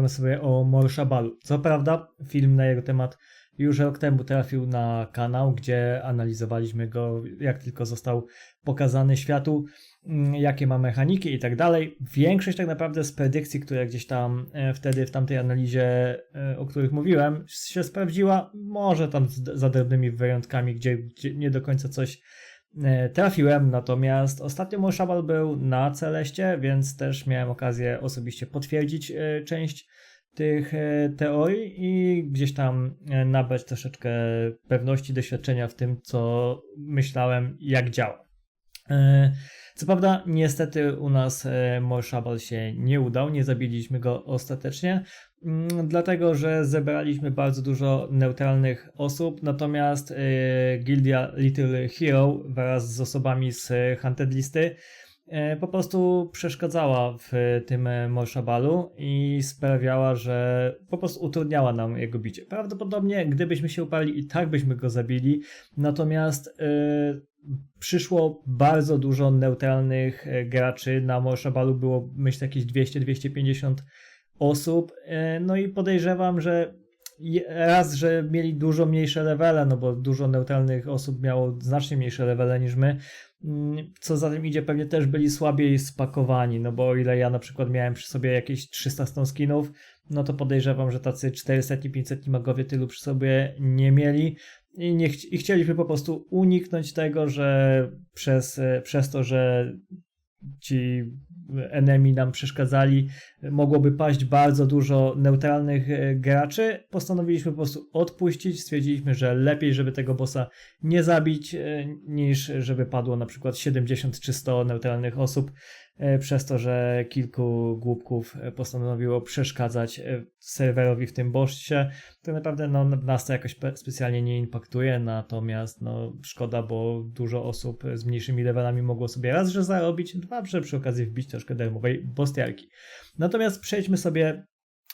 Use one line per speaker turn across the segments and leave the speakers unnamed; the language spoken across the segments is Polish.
sobie o Morshabalu. Co prawda film na jego temat już rok temu trafił na kanał, gdzie analizowaliśmy go, jak tylko został pokazany światu, jakie ma mechaniki i tak dalej. Większość tak naprawdę z predykcji, które gdzieś tam wtedy w tamtej analizie, o których mówiłem, się sprawdziła. Może tam za drobnymi wyjątkami, gdzie nie do końca coś trafiłem, natomiast ostatnio Morshabal był na Celeście, więc też miałem okazję osobiście potwierdzić część tych teorii i gdzieś tam nabrać troszeczkę pewności, doświadczenia w tym, co myślałem, jak działa. Co prawda, niestety u nas Morshabal się nie udał, nie zabiliśmy go ostatecznie, dlatego że zebraliśmy bardzo dużo neutralnych osób, natomiast Gildia Little Hero wraz z osobami z Hunted listy po prostu przeszkadzała w tym Morshabalu i sprawiała, że po prostu utrudniała nam jego bicie. Prawdopodobnie gdybyśmy się uparli i tak byśmy go zabili, natomiast przyszło bardzo dużo neutralnych graczy. Na Morshabalu było, myślę, jakieś 200-250 osób, no i podejrzewam, że raz, że mieli dużo mniejsze levele, no bo dużo neutralnych osób miało znacznie mniejsze levele niż my, co za tym idzie, pewnie też byli słabiej spakowani, no bo o ile ja na przykład miałem przy sobie jakieś 300 stone skinów, no to podejrzewam, że tacy 400-500 magowie tylu przy sobie nie mieli i chcieliśmy po prostu uniknąć tego, że przez to, że ci enemy nam przeszkadzali, mogłoby paść bardzo dużo neutralnych graczy. Postanowiliśmy po prostu odpuścić, stwierdziliśmy, że lepiej, żeby tego bossa nie zabić, niż żeby padło na przykład 70 czy 100 neutralnych osób, przez to, że kilku głupków postanowiło przeszkadzać serwerowi w tym bossie. Tak naprawdę nas to jakoś specjalnie nie impaktuje, natomiast szkoda, bo dużo osób z mniejszymi levelami mogło sobie raz, że zarobić, dwa, że przy okazji wbić troszkę darmowej bostiarki. Natomiast przejdźmy sobie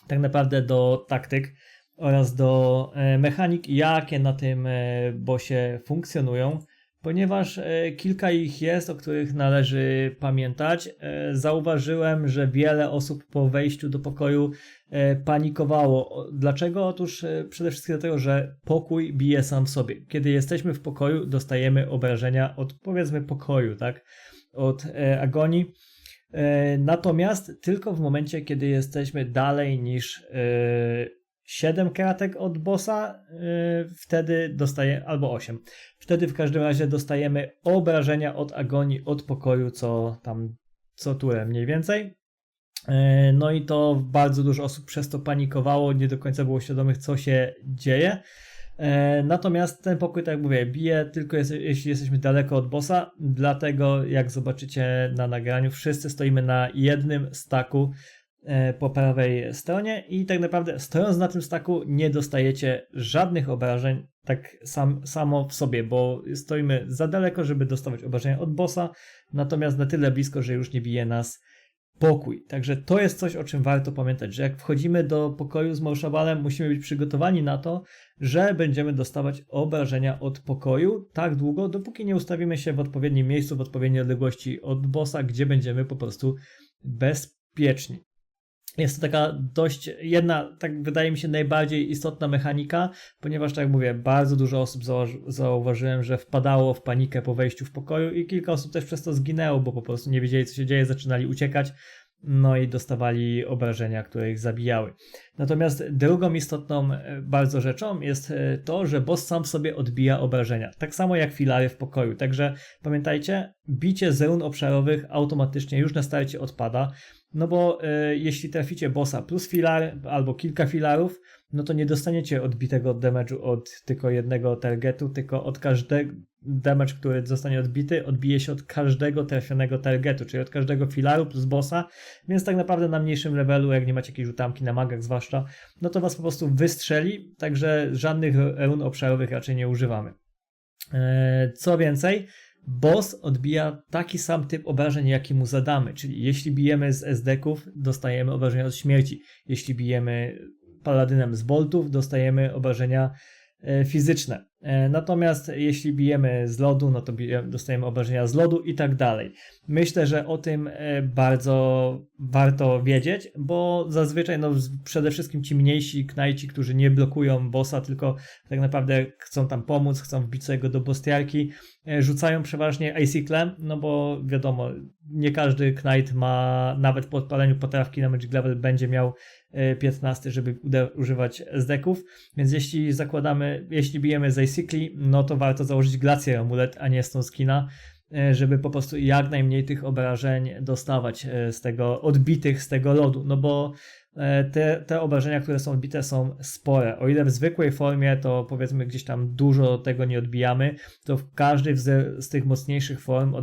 tak naprawdę do taktyk oraz do mechanik, jakie na tym bossie funkcjonują, ponieważ kilka ich jest, o których należy pamiętać. Zauważyłem, że wiele osób po wejściu do pokoju panikowało. Dlaczego? Otóż przede wszystkim dlatego, że pokój bije sam w sobie. Kiedy jesteśmy w pokoju, dostajemy obrażenia od, powiedzmy, pokoju, tak? Od agonii. Natomiast tylko w momencie, kiedy jesteśmy dalej niż 7 kratek od bossa, wtedy dostaje, albo 8. Wtedy w każdym razie dostajemy obrażenia od agonii, od pokoju, co turę mniej więcej. No i to bardzo dużo osób przez to panikowało, nie do końca było świadomych, co się dzieje. Natomiast ten pokój, tak jak mówię, bije tylko jeśli jesteśmy daleko od bossa, dlatego jak zobaczycie na nagraniu, wszyscy stoimy na jednym staku po prawej stronie i tak naprawdę stojąc na tym staku nie dostajecie żadnych obrażeń tak samo w sobie, bo stoimy za daleko, żeby dostawać obrażenia od bossa, natomiast na tyle blisko, że już nie bije nas pokój. Także to jest coś, o czym warto pamiętać, że jak wchodzimy do pokoju z Morshabalem, musimy być przygotowani na to, że będziemy dostawać obrażenia od pokoju tak długo, dopóki nie ustawimy się w odpowiednim miejscu, w odpowiedniej odległości od bossa, gdzie będziemy po prostu bezpieczni. Jest to taka dość jedna, tak wydaje mi się, najbardziej istotna mechanika, ponieważ, tak jak mówię, bardzo dużo osób zauważyłem, że wpadało w panikę po wejściu w pokoju i kilka osób też przez to zginęło, bo po prostu nie wiedzieli, co się dzieje, zaczynali uciekać, no i dostawali obrażenia, które ich zabijały. Natomiast drugą istotną bardzo rzeczą jest to, że boss sam sobie odbija obrażenia, tak samo jak filary w pokoju, także pamiętajcie, bicie z run obszarowych automatycznie już na starcie odpada, no bo jeśli traficie bossa plus filar albo kilka filarów, no to nie dostaniecie odbitego damage'u od tylko jednego targetu, tylko od każdego damage, który zostanie odbity, odbije się od każdego trafionego targetu, czyli od każdego filaru plus bossa, więc tak naprawdę na mniejszym levelu, jak nie macie jakiejś utamki na magach zwłaszcza, no to was po prostu wystrzeli, także żadnych run obszarowych raczej nie używamy. Co więcej, boss odbija taki sam typ obrażeń, jaki mu zadamy, czyli jeśli bijemy z SD-ków, dostajemy obrażenia od śmierci, jeśli bijemy paladynem z boltów, dostajemy obrażenia fizyczne. Natomiast jeśli bijemy z lodu, no to dostajemy obrażenia z lodu i tak dalej. Myślę, że o tym bardzo warto wiedzieć, bo zazwyczaj przede wszystkim ci mniejsi knajci, którzy nie blokują bossa, tylko tak naprawdę chcą tam pomóc, chcą wbić sobie go do bostiarki, rzucają przeważnie icicle, no bo wiadomo, nie każdy knight ma, nawet po odpaleniu potrawki na Magic Level będzie miał 15, żeby używać SDK-ów, więc jeśli bijemy z icicli, no to warto założyć Glacier Amulet, a nie Stone Skina, żeby po prostu jak najmniej tych obrażeń dostawać odbitych z tego lodu, no bo te obrażenia, które są odbite, są spore. O ile w zwykłej formie to powiedzmy gdzieś tam dużo tego nie odbijamy, to w każdej z tych mocniejszych form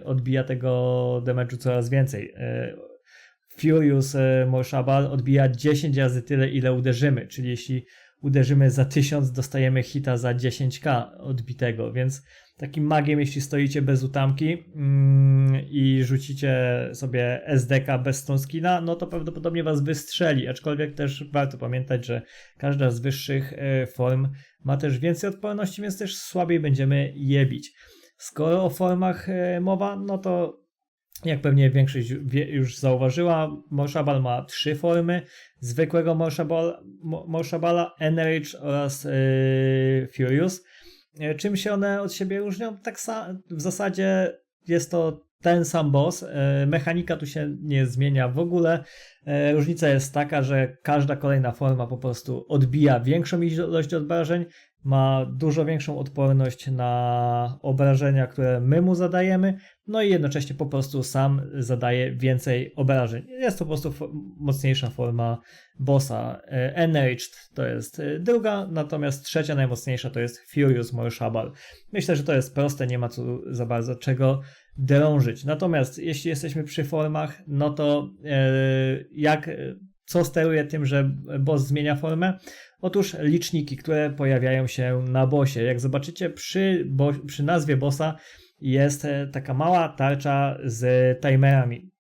odbija tego damage'u coraz więcej. Furious Morshabal odbija 10 razy tyle, ile uderzymy, czyli jeśli uderzymy za 1000, dostajemy hita za 10k odbitego, więc takim magiem, jeśli stoicie bez utamki i rzucicie sobie SDK bez Stone Skina, no to prawdopodobnie was wystrzeli, aczkolwiek też warto pamiętać, że każda z wyższych form ma też więcej odporności, więc też słabiej będziemy je bić. Skoro o formach mowa, no to jak pewnie większość już zauważyła, Morshabal ma 3 formy. Zwykłego Morshabala, Enrage oraz Furious. Czym się one od siebie różnią? W zasadzie jest to ten sam boss. Mechanika tu się nie zmienia w ogóle. Różnica jest taka, że każda kolejna forma po prostu odbija większą ilość obrażeń, ma dużo większą odporność na obrażenia, które my mu zadajemy, no i jednocześnie po prostu sam zadaje więcej obrażeń. Jest to po prostu mocniejsza forma bossa. Enraged to jest druga, natomiast trzecia najmocniejsza to jest Furious Morshabal. Myślę, że to jest proste, nie ma tu za bardzo czego drążyć. Natomiast jeśli jesteśmy przy formach, no to co steruje tym, że boss zmienia formę? Otóż liczniki, które pojawiają się na bossie. Jak zobaczycie, przy nazwie bossa jest taka mała tarcza z timerami.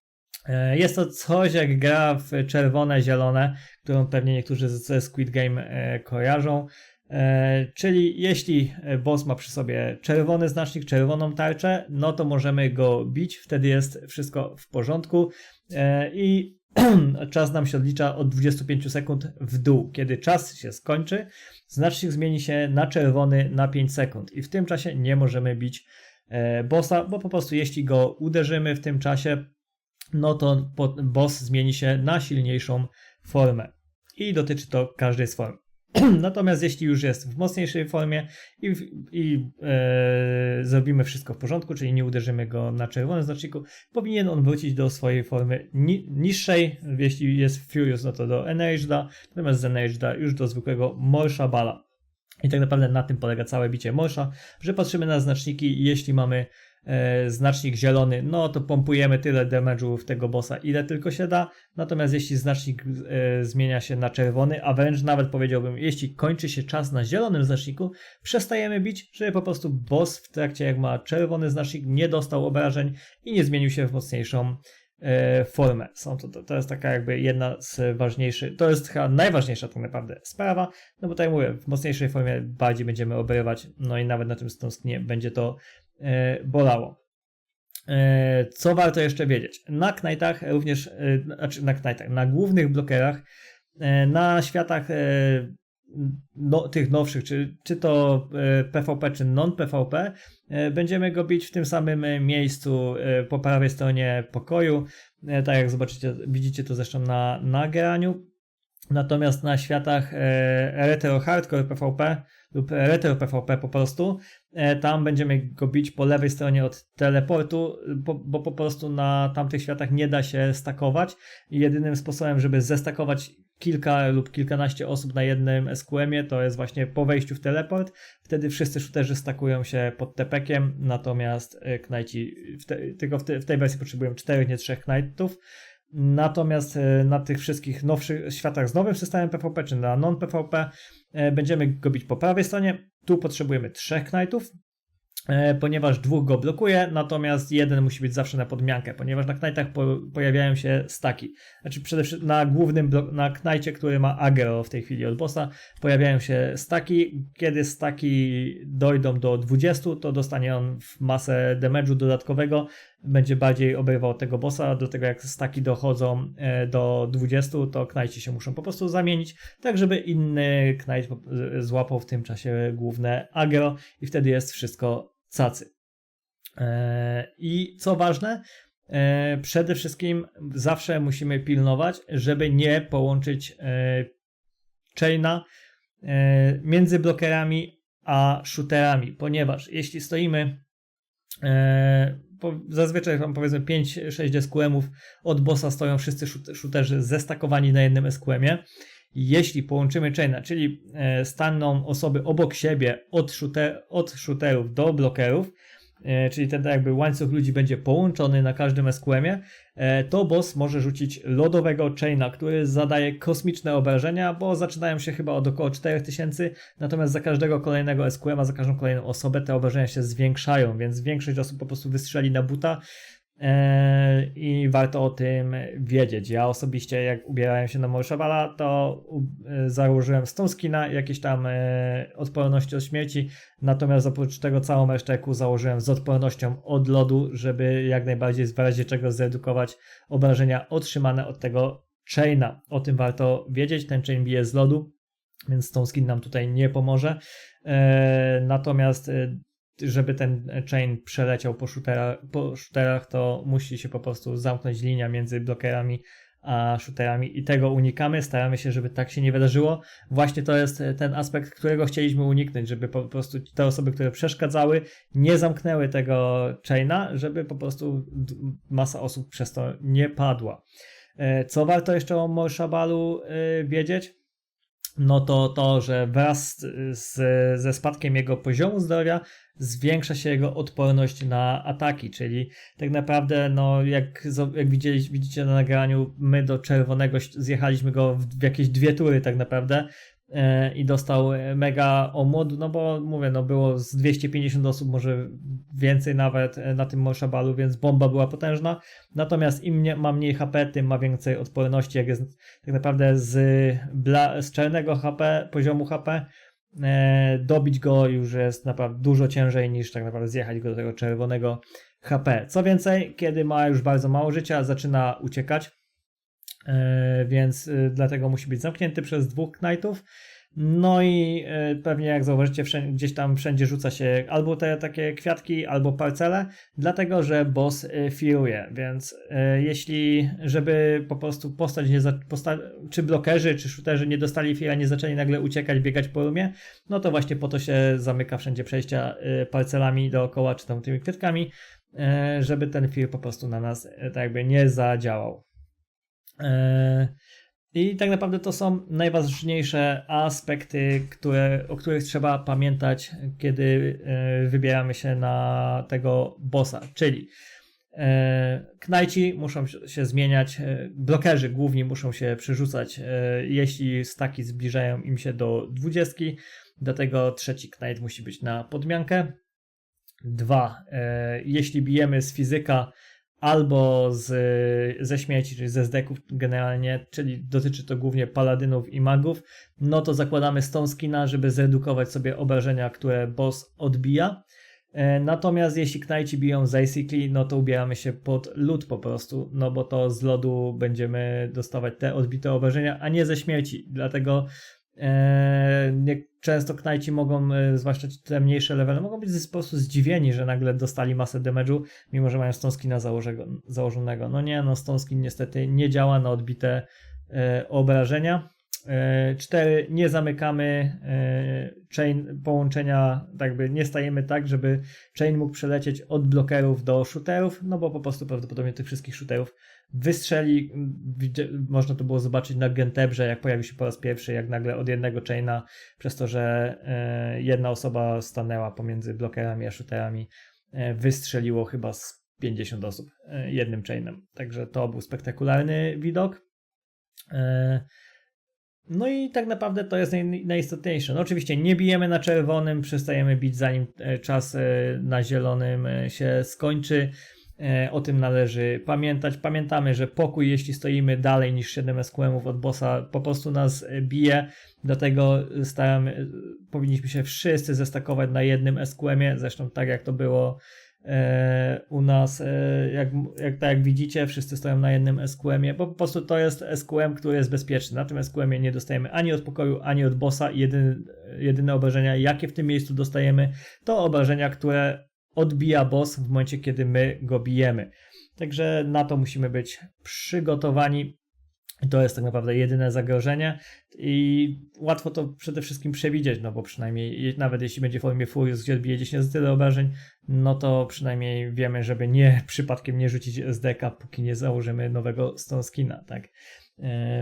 Jest to coś jak gra w czerwone, zielone, którą pewnie niektórzy ze Squid Game kojarzą. Czyli jeśli boss ma przy sobie czerwony znacznik, czerwoną tarczę, no to możemy go bić, wtedy jest wszystko w porządku i czas nam się odlicza od 25 sekund w dół. Kiedy czas się skończy, znacznik zmieni się na czerwony na 5 sekund i w tym czasie nie możemy bić bossa, bo po prostu jeśli go uderzymy w tym czasie, no to boss zmieni się na silniejszą formę i dotyczy to każdej z form. Natomiast jeśli już jest w mocniejszej formie i zrobimy wszystko w porządku, czyli nie uderzymy go na czerwonym znaczniku, powinien on wrócić do swojej formy niższej. Jeśli jest Furious, no to do Enraged'a, natomiast z Enraged'a już do zwykłego Morshabala. I tak naprawdę na tym polega całe bicie Morsha, że patrzymy na znaczniki i jeśli mamy znacznik zielony, no to pompujemy tyle damage'u w tego bossa, ile tylko się da. Natomiast jeśli znacznik zmienia się na czerwony, a wręcz nawet powiedziałbym, jeśli kończy się czas na zielonym znaczniku, przestajemy bić, żeby po prostu boss w trakcie jak ma czerwony znacznik nie dostał obrażeń i nie zmienił się w mocniejszą formę. To jest taka jakby jedna z ważniejszych, to jest chyba najważniejsza tak naprawdę sprawa, no bo tak jak mówię, w mocniejszej formie bardziej będziemy obrywać, no i nawet na tym Stone Skinie będzie to bolało. Co warto jeszcze wiedzieć? Na knightach również, na głównych blokerach, na światach tych nowszych, czy to PvP, czy non-PvP, będziemy go bić w tym samym miejscu po prawej stronie pokoju, tak jak widzicie to zresztą na nagraniu. Natomiast na światach Retro Hardcore PvP lub Retro PvP po prostu, tam będziemy go bić po lewej stronie od teleportu, bo po prostu na tamtych światach nie da się stakować i jedynym sposobem, żeby zestakować kilka lub kilkanaście osób na jednym SQM-ie, to jest właśnie po wejściu w teleport. Wtedy wszyscy shooterzy stakują się pod tepekiem, natomiast knighti, tylko w tej wersji potrzebują 4, nie 3 knightów. Natomiast na tych wszystkich nowszych światach z nowym systemem PvP, czy na non-PvP, będziemy go bić po prawej stronie. Tu potrzebujemy 3 knightów. ponieważ dwóch go blokuje, natomiast jeden musi być zawsze na podmiankę, ponieważ na knajtach pojawiają się staki. Znaczy przede wszystkim na głównym na knajcie, który ma aggro w tej chwili od bossa, pojawiają się staki. Kiedy staki dojdą do 20, to dostanie on masę damage'u dodatkowego, będzie bardziej obrywał tego bossa. Do tego jak staki dochodzą do 20, to knajci się muszą po prostu zamienić, tak żeby inny knajt złapał w tym czasie główne aggro i wtedy jest wszystko cacy. I co ważne, przede wszystkim zawsze musimy pilnować, żeby nie połączyć chaina między blokerami a shooterami, ponieważ jeśli stoimy zazwyczaj powiedzmy 5-6 SQM-ów od bossa stoją wszyscy shooterzy zestakowani na jednym SQM-ie. Jeśli połączymy chaina, czyli staną osoby obok siebie od shooterów do blokerów, czyli ten jakby łańcuch ludzi będzie połączony na każdym SQM-ie, to boss może rzucić lodowego chaina, który zadaje kosmiczne obrażenia, bo zaczynają się chyba od około 4000, natomiast za każdego kolejnego SQM-a, za każdą kolejną osobę te obrażenia się zwiększają, więc większość osób po prostu wystrzeli na buta i warto o tym wiedzieć. Ja osobiście jak ubierałem się na Morshabala, to założyłem Stone Skina, jakieś tam odporności od śmierci, natomiast oprócz tego całą resztę założyłem z odpornością od lodu, żeby jak najbardziej w razie czego zredukować obrażenia otrzymane od tego chaina. O tym warto wiedzieć, ten chain bije z lodu, więc Stone Skin nam tutaj nie pomoże, natomiast żeby ten chain przeleciał po shooterach, to musi się po prostu zamknąć linia między blokerami a shooterami i tego unikamy, staramy się, żeby tak się nie wydarzyło. Właśnie to jest ten aspekt, którego chcieliśmy uniknąć, żeby po prostu te osoby, które przeszkadzały, nie zamknęły tego chaina, żeby po prostu masa osób przez to nie padła. Co warto jeszcze o Morshabalu wiedzieć? No to, że wraz ze spadkiem jego poziomu zdrowia zwiększa się jego odporność na ataki, czyli tak naprawdę, no jak widzicie na nagraniu, my do czerwonego zjechaliśmy go w jakieś 2 tury tak naprawdę i dostał mega omłot, no bo mówię, no było z 250 osób, może więcej nawet na tym Morshabalu, więc bomba była potężna, natomiast im ma mniej HP, tym ma więcej odporności, jak jest tak naprawdę z czarnego HP, poziomu HP, dobić go już jest naprawdę dużo ciężej niż tak naprawdę zjechać go do tego czerwonego HP. Co więcej, kiedy ma już bardzo mało życia, zaczyna uciekać, więc dlatego musi być zamknięty przez 2 knightów. No i pewnie jak zauważycie, gdzieś tam wszędzie rzuca się albo te takie kwiatki, albo parcele, dlatego że boss fearuje, więc żeby po prostu czy blokerzy, czy shooterzy nie dostali feara, nie zaczęli nagle uciekać, biegać po rumie, no to właśnie po to się zamyka wszędzie przejścia parcelami dookoła, czy tam tymi kwiatkami, żeby ten fear po prostu na nas tak jakby nie zadziałał. I tak naprawdę to są najważniejsze aspekty, o których trzeba pamiętać, kiedy wybieramy się na tego bossa, czyli knajci muszą się zmieniać, blokerzy główni muszą się przerzucać, jeśli staki zbliżają im się do 20, do tego trzeci knight musi być na podmiankę. 2. Jeśli bijemy z fizyka albo ze śmieci, czyli ze zdeków generalnie, czyli dotyczy to głównie paladynów i magów, no to zakładamy Stone Skina, żeby zredukować sobie obrażenia, które boss odbija. Natomiast jeśli knajci biją z Icicli, no to ubieramy się pod lód po prostu, no bo to z lodu będziemy dostawać te odbite obrażenia, a nie ze śmierci, dlatego często knajci mogą, zwłaszcza te mniejsze levele, mogą być po prostu zdziwieni, że nagle dostali masę damage'u, mimo że mają Stone Skina założonego. No nie, no Stone Skin niestety nie działa na odbite obrażenia. 4. Nie zamykamy chain połączenia, jakby nie stajemy tak, żeby chain mógł przelecieć od blokerów do shooterów, no bo po prostu prawdopodobnie tych wszystkich shooterów wystrzeli. Można to było zobaczyć na Gentebrze, jak pojawił się po raz pierwszy, jak nagle od jednego chaina, przez to, że jedna osoba stanęła pomiędzy blokerami a shooterami, wystrzeliło chyba z 50 osób jednym chainem. Także to był spektakularny widok. No i tak naprawdę to jest najistotniejsze. No oczywiście nie bijemy na czerwonym, przestajemy bić zanim czas na zielonym się skończy. O tym należy pamiętać. Pamiętamy, że pokój, jeśli stoimy dalej niż 7 SQM-ów od bossa, po prostu nas bije. Dlatego powinniśmy się wszyscy zestakować na jednym SQM-ie. Zresztą tak jak to było u nas, tak jak widzicie, wszyscy stoją na jednym SQM-ie, bo po prostu to jest SQM, który jest bezpieczny. Na tym SQM-ie nie dostajemy ani od pokoju, ani od bossa. Jedyne obrażenia, jakie w tym miejscu dostajemy, to obrażenia, które odbija boss w momencie, kiedy my go bijemy. Także na to musimy być przygotowani. To jest tak naprawdę jedyne zagrożenie i łatwo to przede wszystkim przewidzieć, no bo przynajmniej nawet jeśli będzie w formie Furious, gdzie odbije 10 tyle obrażeń, no to przynajmniej wiemy, żeby przypadkiem nie rzucić SDK, póki nie założymy nowego Stone Skina, tak?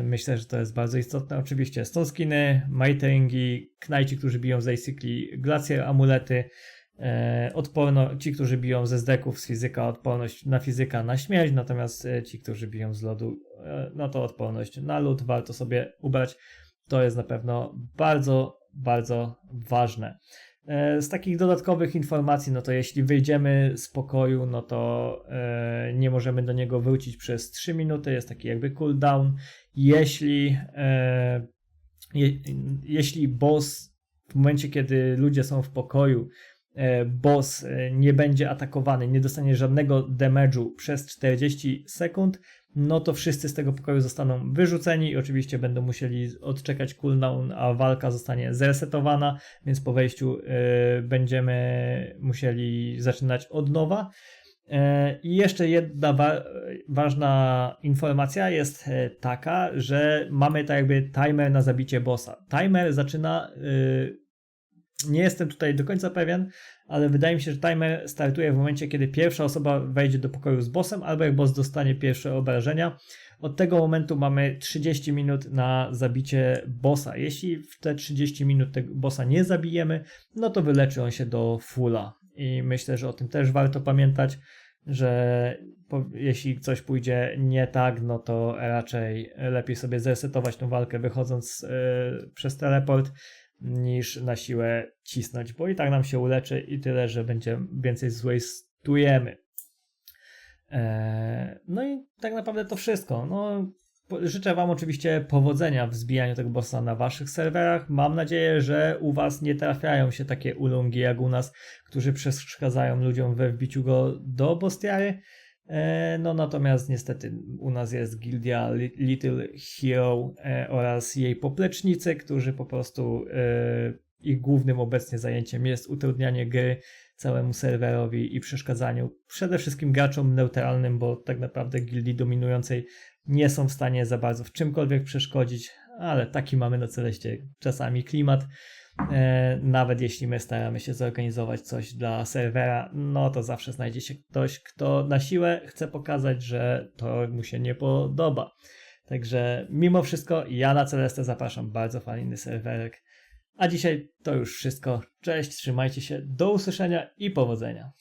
Myślę, że to jest bardzo istotne. Oczywiście Stone Skiny, Maiteringi, Knajci, którzy biją z Icicli, Glacier amulety, ci, którzy biją ze zdeków z fizyka, odporność na fizyka, na śmierć, natomiast ci, którzy biją z lodu, no to odporność na lód warto sobie ubrać. To jest na pewno bardzo, bardzo ważne. Z takich dodatkowych informacji, no to jeśli wyjdziemy z pokoju, no to nie możemy do niego wrócić przez 3 minuty, jest taki jakby cooldown. Jeśli boss w momencie, kiedy ludzie są w pokoju, boss nie będzie atakowany, nie dostanie żadnego damage'u przez 40 sekund, no to wszyscy z tego pokoju zostaną wyrzuceni i oczywiście będą musieli odczekać cooldown, a walka zostanie zresetowana, więc po wejściu będziemy musieli zaczynać od nowa. I jeszcze jedna ważna informacja jest taka, że mamy tak jakby timer na zabicie bossa. Timer zaczyna... Nie jestem tutaj do końca pewien, ale wydaje mi się, że timer startuje w momencie, kiedy pierwsza osoba wejdzie do pokoju z bossem, albo jak boss dostanie pierwsze obrażenia. Od tego momentu mamy 30 minut na zabicie bossa. Jeśli w te 30 minut tego bossa nie zabijemy, no to wyleczy on się do fulla. I myślę, że o tym też warto pamiętać, że jeśli coś pójdzie nie tak, no to raczej lepiej sobie zresetować tą walkę wychodząc przez teleport, niż na siłę cisnąć, bo i tak nam się uleczy i tyle, że będzie więcej zwastujemy. No i tak naprawdę to wszystko. No, życzę Wam oczywiście powodzenia w zbijaniu tego bossa na Waszych serwerach. Mam nadzieję, że u Was nie trafiają się takie ulungi jak u nas, którzy przeszkadzają ludziom we wbiciu go do bostiary. No natomiast niestety u nas jest gildia Little Hero oraz jej poplecznicy, którzy po prostu ich głównym obecnie zajęciem jest utrudnianie gry całemu serwerowi i przeszkadzaniu przede wszystkim graczom neutralnym, bo tak naprawdę gildii dominującej nie są w stanie za bardzo w czymkolwiek przeszkodzić, ale taki mamy na Celeście czasami klimat. Nawet jeśli my staramy się zorganizować coś dla serwera, no to zawsze znajdzie się ktoś, kto na siłę chce pokazać, że to mu się nie podoba. Także mimo wszystko ja na Celestę zapraszam, bardzo fajny serwerek. A dzisiaj to już wszystko. Cześć, trzymajcie się, do usłyszenia i powodzenia.